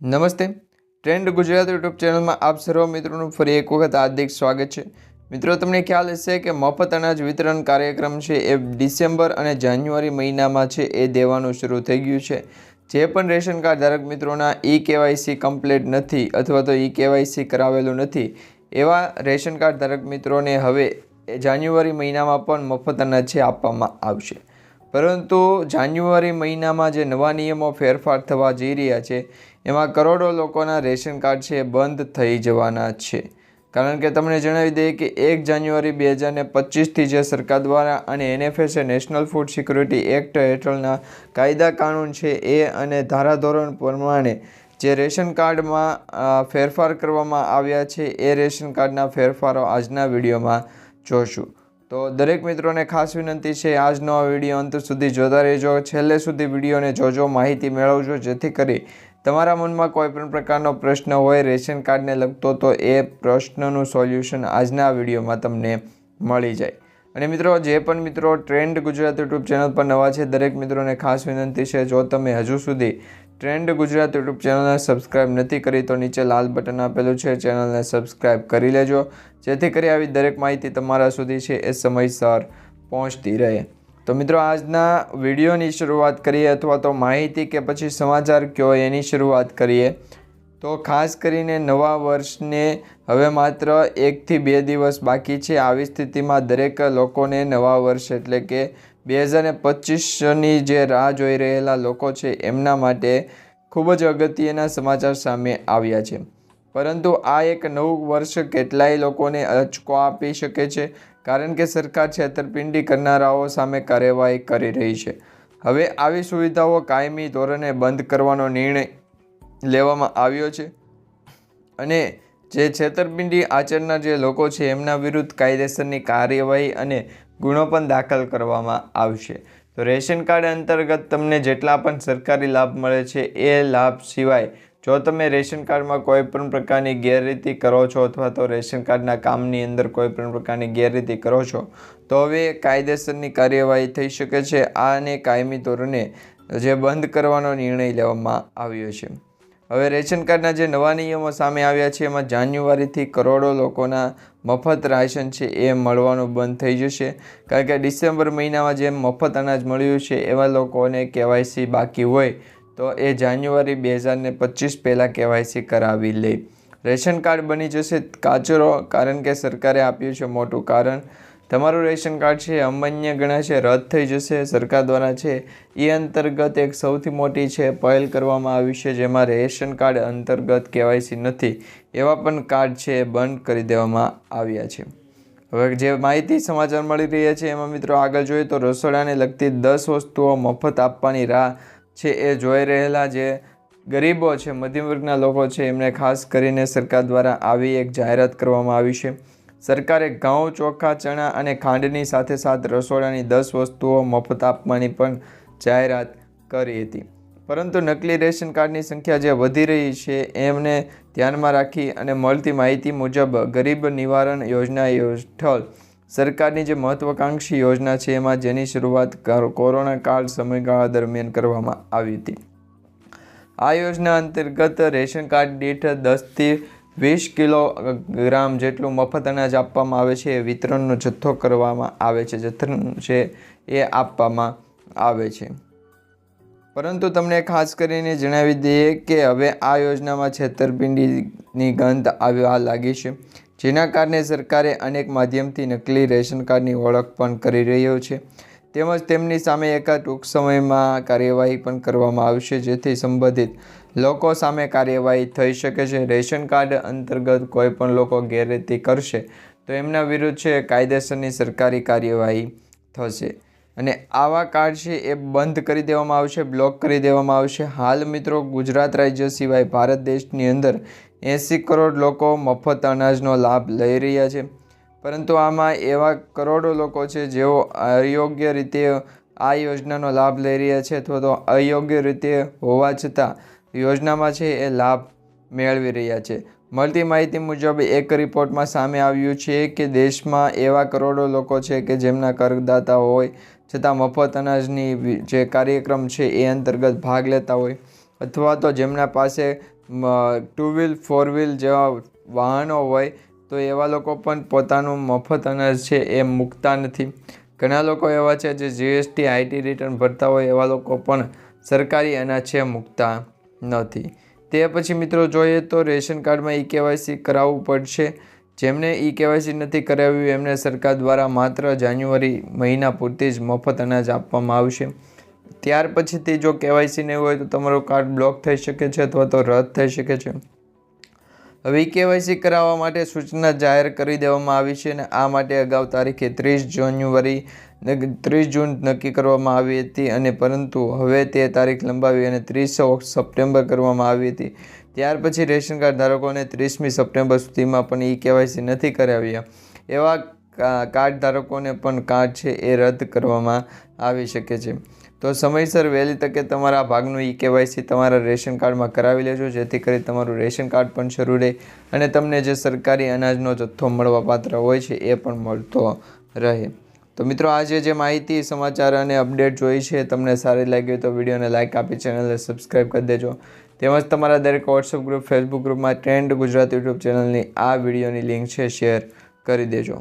નમસ્તે. Trend Gujarat YouTube ચેનલમાં આપ સર્વ મિત્રોનું ફરી એક વખત હાર્દિક સ્વાગત છે. મિત્રો, તમને ખ્યાલ હશે કે મફત અનાજ વિતરણ કાર્યક્રમ છે એ ડિસેમ્બર અને જાન્યુઆરી મહિનામાં છે એ દેવાનું શરૂ થઈ ગયું છે. જે પણ રેશન કાર્ડ ધારક મિત્રોના KYC કમ્પ્લીટ નથી અથવા તો KYC કરાવેલું નથી એવા રેશન કાર્ડ ધારક મિત્રોને હવે જાન્યુઆરી મહિનામાં પણ મફત અનાજ છે આપવામાં આવશે. પરંતુ જાન્યુઆરી મહિનામાં જે નવા નિયમો ફેરફાર થવા જઈ રહ્યા છે એમાં કરોડો લોકોના રેશન કાર્ડ છે બંધ થઈ જવાના છે. કારણ કે તમને જણાવી દઈએ કે 1 જાન્યુઆરી 2025થી જે સરકાર દ્વારા અને NFSA national food security act હેઠળના કાયદા કાનૂન છે એ અને ધારાધોરણ પ્રમાણે જે રેશન કાર્ડમાં ફેરફાર કરવામાં આવ્યા છે એ રેશન કાર્ડના ફેરફારો આજના વિડીયોમાં જોશું. તો દરેક મિત્રોને ખાસ વિનંતી છે, આજનો આ વિડીયો અંત સુધી જોતા રહેજો, છેલ્લે સુધી વિડીયોને જોજો, માહિતી મેળવજો, જેથી કરી તમારા મનમાં કોઈ પણ પ્રકારનો પ્રશ્ન હોય રેશન કાર્ડને લગતો તો એ પ્રશ્નનું સોલ્યુશન આજના વિડીયોમાં તમને મળી જાય. અને મિત્રો, જે પણ મિત્રો ટ્રેન્ડ ગુજરાત યુટ્યુબ ચેનલ પર નવા છે દરેક મિત્રોને ખાસ વિનંતી છે, જો તમે હજુ સુધી ટ્રેન્ડ ગુજરાત યુટ્યુબ ચેનલને સબસ્ક્રાઈબ નથી કરી તો નીચે લાલ બટન આપેલું છે, ચેનલને સબસ્ક્રાઈબ કરી લેજો, જેથી કરી આવી દરેક માહિતી તમારા સુધી છે એ સમયસર પહોંચતી રહે. તો મિત્રો, આજના વિડીયોની શરૂઆત કરીએ અથવા તો માહિતી કે પછી સમાચાર કયો એની શરૂઆત કરીએ તો ખાસ કરીને નવા વર્ષને હવે માત્ર 1 થી 2 દિવસ બાકી છે. આવી સ્થિતિમાં દરેક લોકોને નવા વર્ષ એટલે કે 2025ની જે રાહ જોઈ રહેલા લોકો છે એમના માટે ખૂબ જ અગત્યના સમાચાર સામે આવ્યા છે. પરંતુ આ એક નવું વર્ષ કેટલાય લોકોને અચકો આપી શકે છે, કારણ કે સરકાર છેતરપિંડી કરનારાઓ સામે કાર્યવાહી કરી રહી છે. હવે આવી સુવિધાઓ કાયમી ધોરણે બંધ કરવાનો નિર્ણય લેવામાં આવ્યો છે અને જે છેતરપિંડી આચરનાર જે લોકો છે એમના વિરુદ્ધ કાયદેસરની કાર્યવાહી અને ગુનો પણ દાખલ કરવામાં આવશે. તો રેશન કાર્ડ અંતર્ગત તમને જેટલા પણ સરકારી લાભ મળે છે એ લાભ સિવાય જો તમે રેશન કાર્ડમાં કોઈ પણ પ્રકારની ગેરરીતિ કરો છો અથવા તો રેશન કાર્ડના કામની અંદર કોઈ પણ પ્રકારની ગેરરીતિ કરો છો તો હવે કાયદેસરની કાર્યવાહી થઈ શકે છે. આને કાયમી ધોરણે જે બંધ કરવાનો નિર્ણય લેવામાં આવ્યો છે. હવે રેશન કાર્ડના જે નવા નિયમો સામે આવ્યા છે એમાં જાન્યુઆરીથી કરોડો લોકોના મફત રાશન છે એ મળવાનું બંધ થઈ જશે. કારણ કે ડિસેમ્બર મહિનામાં જે મફત અનાજ મળ્યું છે એવા લોકોને KYC બાકી હોય તો એ જાન્યુઆરી 2025 પહેલાં KYC કરાવી લે. રેશન કાર્ડ બની જશે કાચરો, કારણ કે સરકારે આપ્યું છે મોટું કારણ. તમારું રેશન કાર્ડ છે અમાન્ય ગણાશે, રદ થઈ જશે. સરકાર દ્વારા છે એ અંતર્ગત એક સૌથી મોટી છે પહેલ કરવામાં આવી છે, જેમાં રેશન કાર્ડ અંતર્ગત KYC નથી એવા પણ કાર્ડ છે બંધ કરી દેવામાં આવ્યા છે. હવે જે માહિતી સમાચાર મળી રહ્યા છે એમાં મિત્રો આગળ જોઈએ તો રસોડાને લગતી 10 વસ્તુઓ મફત આપવાની રાહ છે એ જોઈ રહેલા જે ગરીબો છે, મધ્યમ વર્ગના લોકો છે, એમને ખાસ કરીને સરકાર દ્વારા આવી એક જાહેરાત કરવામાં આવી છે. સરકારે ઘઉં, ચોખા, ચણા અને ખાંડની સાથે સાથે રસોડાની 10 વસ્તુઓ મફત આપવાની પણ જાહેરાત કરી હતી. પરંતુ નકલી રેશન કાર્ડની સંખ્યા જે વધી રહી છે એમને ધ્યાનમાં રાખી અને મળતી માહિતી મુજબ ગરીબ નિવારણ યોજના હેઠળ સરકારની જે મહત્વાકાંક્ષી યોજના છે એમાં જેની શરૂઆત કોરોના કાળ સમયગાળા દરમિયાન કરવામાં આવી હતી. આ યોજના અંતર્ગત રેશન કાર્ડ દીઠ 10 થી 20 કિલોગ્રામ જેટલું મફત અનાજ આપવામાં આવે છે. વિતરણનો જથ્થો કરવામાં આવે છે, જથ્થો છે એ આપવામાં આવે છે. પરંતુ તમને ખાસ કરીને જણાવી દઈએ કે હવે આ યોજનામાં છેતરપિંડીની ગંધ આવવા લાગી છે, જેના કારણે સરકારે અનેક માધ્યમથી નકલી રેશન કાર્ડની ઓળખ પણ કરી રહ્યો છે. તેમજ તેમની સામે ટૂંક સમયમાં કાર્યવાહી પણ કરવામાં આવશે, જેથી સંબંધિત લોકો સામે કાર્યવાહી થઈ શકે છે. રેશન કાર્ડ અંતર્ગત કોઈ પણ લોકો ગેરરીતિ કરશે તો એમના વિરુદ્ધ છે કાયદેસરની સરકારી કાર્યવાહી થશે અને આવા કાર્ડ છે એ બંધ કરી દેવામાં આવશે, બ્લોક કરી દેવામાં આવશે. હાલ મિત્રો, ગુજરાત રાજ્ય સિવાય ભારત દેશની અંદર 80 કરોડ લોકો મફત અનાજનો લાભ લઈ રહ્યા છે. પરંતુ આમાં એવા કરોડો લોકો છે જેઓ અયોગ્ય રીતે આ યોજનાનો લાભ લઈ રહ્યા છે અથવા તો અયોગ્ય રીતે હોવા છતાં યોજનામાં છે એ લાભ મેળવી રહ્યા છે. મળતી માહિતી મુજબ એક રિપોર્ટમાં સામે આવ્યું છે કે દેશમાં એવા કરોડો લોકો છે કે જેમના કરદાતા હોય છતાં મફત અનાજની જે કાર્યક્રમ છે એ અંતર્ગત ભાગ લેતા હોય અથવા તો જેમના પાસે 2 વ્હીલ 4 વ્હીલ જેવા વાહનો હોય તો એવા લોકો પણ પોતાનું મફત અનાજ છે એ મૂકતા નથી. ઘણા લોકો એવા છે જે GST IT રિટર્ન ભરતા હોય એવા લોકો પણ સરકારી અનાજ છે મૂકતા નથી. તે પછી મિત્રો જોઈએ તો રેશન કાર્ડમાં EKYC કરાવવું પડશે. જેમને EKYC નથી કરાવ્યું એમને સરકાર દ્વારા માત્ર જાન્યુઆરી મહિના પૂરતી જ મફત અનાજ આપવામાં આવશે. ત્યાર પછીથી જો KYC નહીં હોય તો તમારું કાર્ડ બ્લોક થઈ શકે છે અથવા તો રદ થઈ શકે છે. હવે EKYC કરાવવા માટે સૂચના જાહેર કરી દેવામાં આવી છે અને આ માટે અગાઉ તારીખે 30 જૂન નક્કી કરવામાં આવી હતી અને પરંતુ હવે તે તારીખ લંબાવી અને 30 સપ્ટેમ્બર કરવામાં આવી હતી. ત્યાર પછી રેશન કાર્ડ ધારકોને 30મી સપ્ટેમ્બર સુધીમાં પણ EKYC નથી કરાવ્યા એવા કાર્ડ ધારકોને પણ કાર્ડ છે એ રદ કરવામાં આવી શકે છે. તો સમયસર વહેલી તકે તમારા ભાગનું EKYC તમારા રેશન કાર્ડમાં કરાવી લેજો જેથી કરી તમારું રેશન કાર્ડ પણ શરૂ રહે અને તમને જે સરકારી અનાજનો જથ્થો મળવાપાત્ર હોય છે એ પણ મળતો રહે. તો મિત્રો આજે જે માહિતી સમાચાર અને અપડેટ જોઈ છે તમને સારી લાગી હોય તો વિડીયોને લાઇક આપી ચેનલને સબસ્ક્રાઈબ કરી દેજો. તેમજ તમારા દરેક વોટ્સઅપ ગ્રુપ ફેસબુક ગ્રુપમાં ટ્રેન્ડ ગુજરાત યુટ્યુબ ચેનલની આ વિડીયોની લિંક છે શેર કરી દેજો.